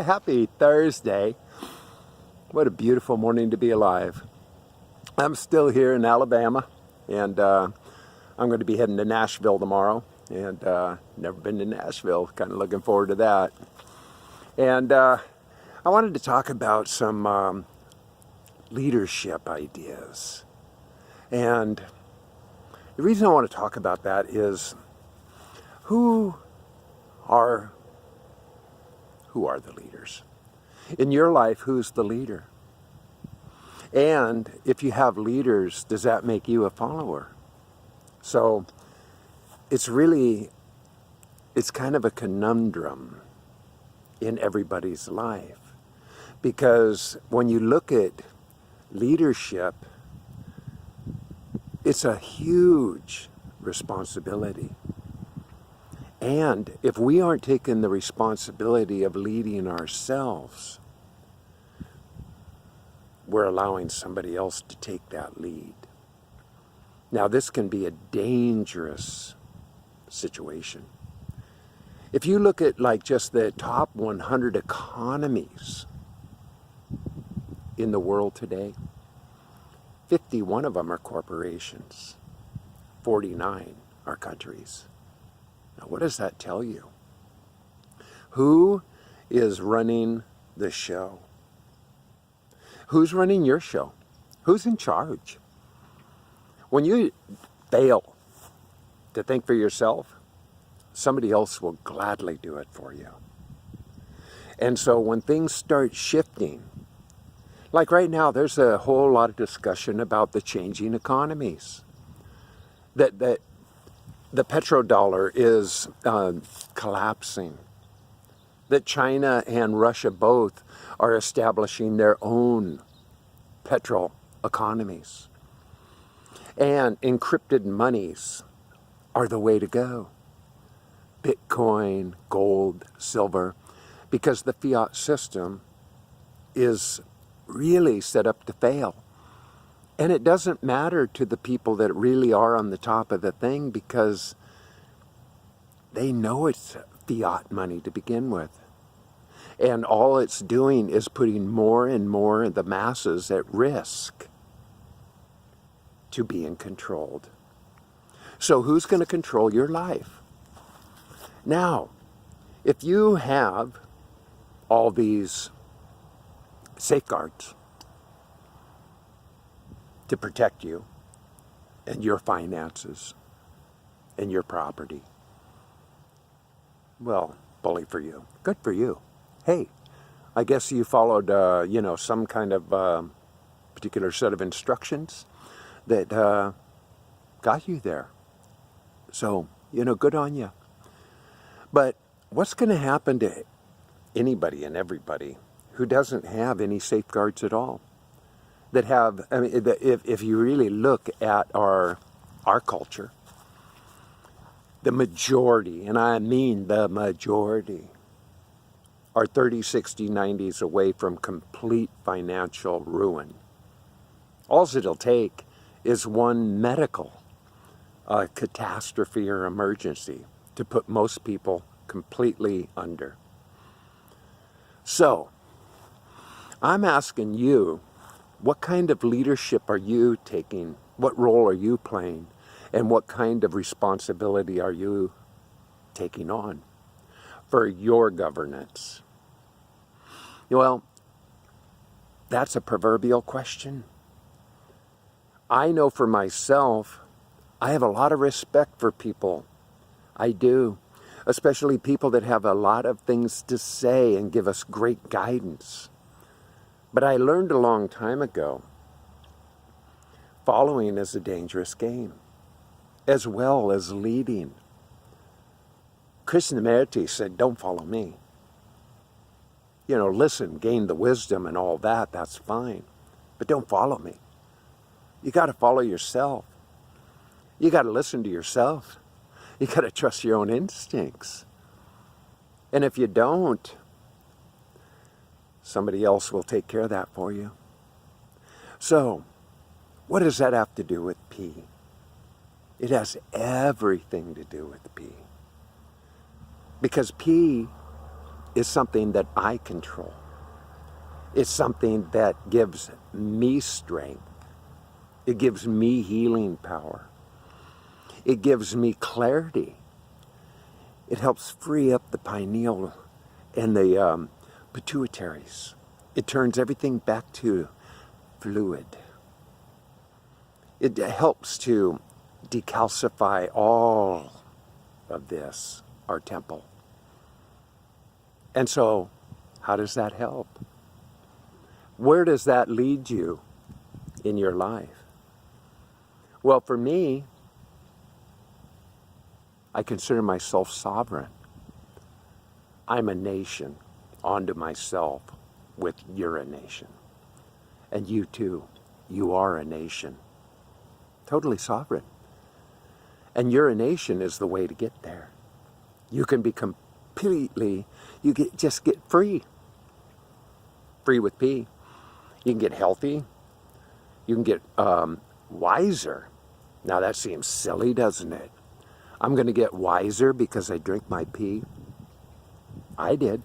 Happy Thursday. What a beautiful morning to be alive. I'm still here in Alabama, and I'm going to be heading to Nashville tomorrow. And never been to Nashville, kind of looking forward to that. And I wanted to talk about some leadership ideas. And the reason I want to talk about that is who are the leaders? In your life, who's the leader? And if you have leaders, does that make you a follower? So it's kind of a conundrum in everybody's life. Because when you look at leadership, it's a huge responsibility. And if we aren't taking the responsibility of leading ourselves, we're allowing somebody else to take that lead. Now, this can be a dangerous situation. If you look at like just the top 100 economies in the world today, 51 of them are corporations, 49 are countries. Now, what does that tell you? Who is running the show? Who's running your show? Who's in charge? When you fail to think for yourself, somebody else will gladly do it for you. And so when things start shifting, like right now, there's a whole lot of discussion about the changing economies. That the petrodollar is collapsing. That China and Russia both are establishing their own petrol economies. And encrypted monies are the way to go. Bitcoin, gold, silver, because the fiat system is really set up to fail. And it doesn't matter to the people that really are on the top of the thing because they know it's fiat money to begin with. And all it's doing is putting more and more of the masses at risk to being controlled. So who's going to control your life? Now, if you have all these safeguards to protect you and your finances and your property, well, bully for you. Good for you. Hey, I guess you followed, some kind of particular set of instructions that got you there. So, good on you. But what's going to happen to anybody and everybody who doesn't have any safeguards at all? That have, if you really look at our culture, the majority, and I mean the majority, are 30, 60, 90s away from complete financial ruin. All it'll take is one medical catastrophe or emergency to put most people completely under. So, I'm asking you, what kind of leadership are you taking? What role are you playing? And what kind of responsibility are you taking on for your governance? Well, that's a proverbial question. I know for myself, I have a lot of respect for people. I do. Especially people that have a lot of things to say and give us great guidance. But I learned a long time ago, following is a dangerous game, as well as leading. Krishnamurti said, don't follow me. Listen, gain the wisdom and all that, that's fine. But don't follow me. You got to follow yourself. You got to listen to yourself. You got to trust your own instincts. And if you don't, somebody else will take care of that for you. So, what does that have to do with P? It has everything to do with P. Because P is something that I control. It's something that gives me strength. It gives me healing power. It gives me clarity. It helps free up the pineal and the pituitaries. It turns everything back to fluid. It helps to decalcify all of this, our temple. And so, how does that help? Where does that lead you in your life? Well, for me, I consider myself sovereign. I'm a nation onto myself with Urine Nation. And you too, you are a nation. Totally sovereign. And Urine Nation is the way to get there. You can be completely, just get free. Free with P. You can get healthy. You can get wiser. Now that seems silly, doesn't it? I'm going to get wiser because I drink my pee. I did.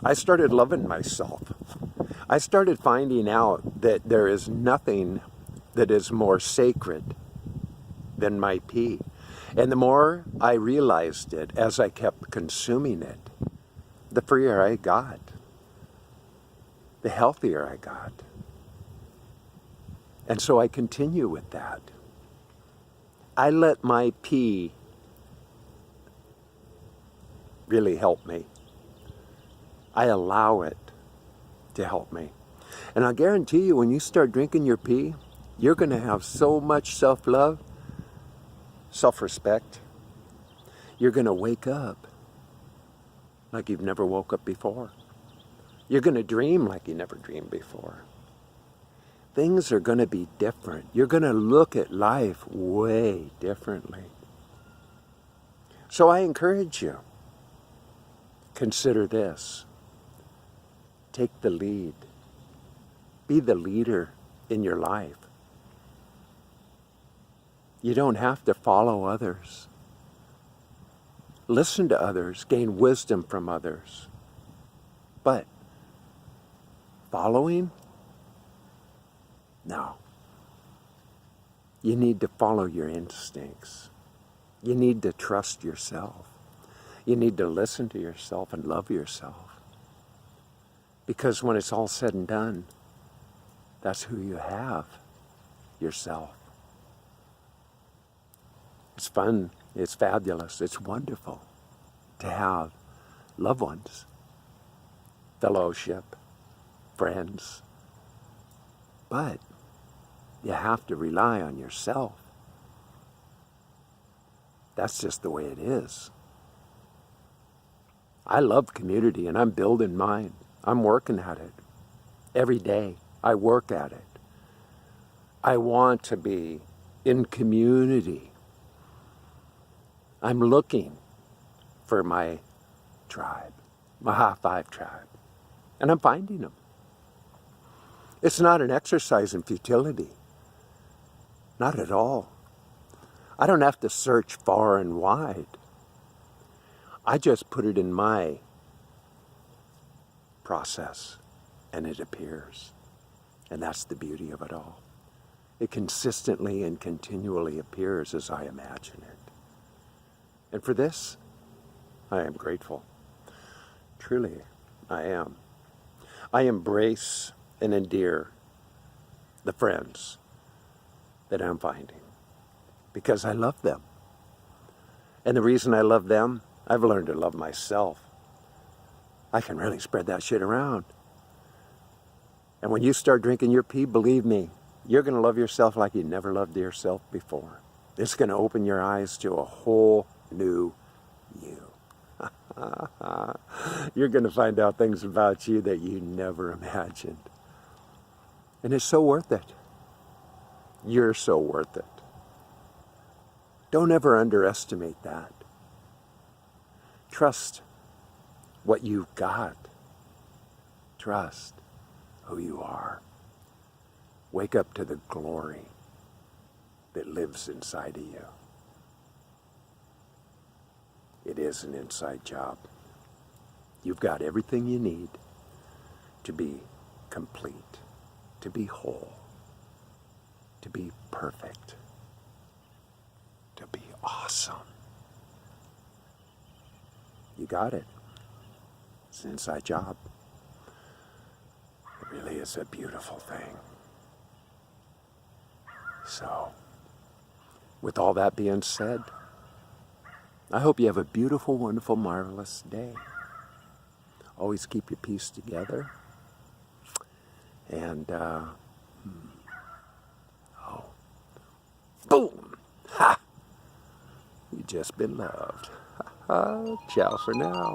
I started loving myself. I started finding out that there is nothing that is more sacred than my pee. And the more I realized it as I kept consuming it, the freer I got, the healthier I got. And so I continue with that. I let my pee really help me. I allow it to help me. And I guarantee you, when you start drinking your pee, you're going to have so much self-love, self-respect. You're going to wake up like you've never woke up before. You're going to dream like you never dreamed before. Things are going to be different. You're going to look at life way differently. So I encourage you, consider this. Take the lead. Be the leader in your life. You don't have to follow others. Listen to others, gain wisdom from others. But following? No. You need to follow your instincts. You need to trust yourself. You need to listen to yourself and love yourself. Because when it's all said and done, that's who you have, yourself. It's fun, it's fabulous, it's wonderful to have loved ones, fellowship, friends. But you have to rely on yourself. That's just the way it is. I love community and I'm building mine. I'm working at it. Every day I work at it. I want to be in community. I'm looking for my tribe, my high five tribe. And I'm finding them. It's not an exercise in futility. Not at all. I don't have to search far and wide. I just put it in my process and it appears. And that's the beauty of it all. It consistently and continually appears as I imagine it. And for this, I am grateful. Truly, I am. I embrace and endear the friends that I'm finding because I love them. And the reason I love them, I've learned to love myself. I can really spread that shit around. And when you start drinking your pee, believe me, you're going to love yourself like you never loved yourself before. It's going to open your eyes to a whole new you. You're going to find out things about you that you never imagined. And it's so worth it. You're so worth it. Don't ever underestimate that. Trust what you've got. Trust who you are. Wake up to the glory that lives inside of you. It is an inside job. You've got everything you need to be complete, to be whole, to be perfect, to be awesome. You got it. It's an inside job. It really is a beautiful thing. So, with all that being said, I hope you have a beautiful, wonderful, marvelous day. Always keep your peace together. And, boom! Ha! You just been loved. Ciao for now.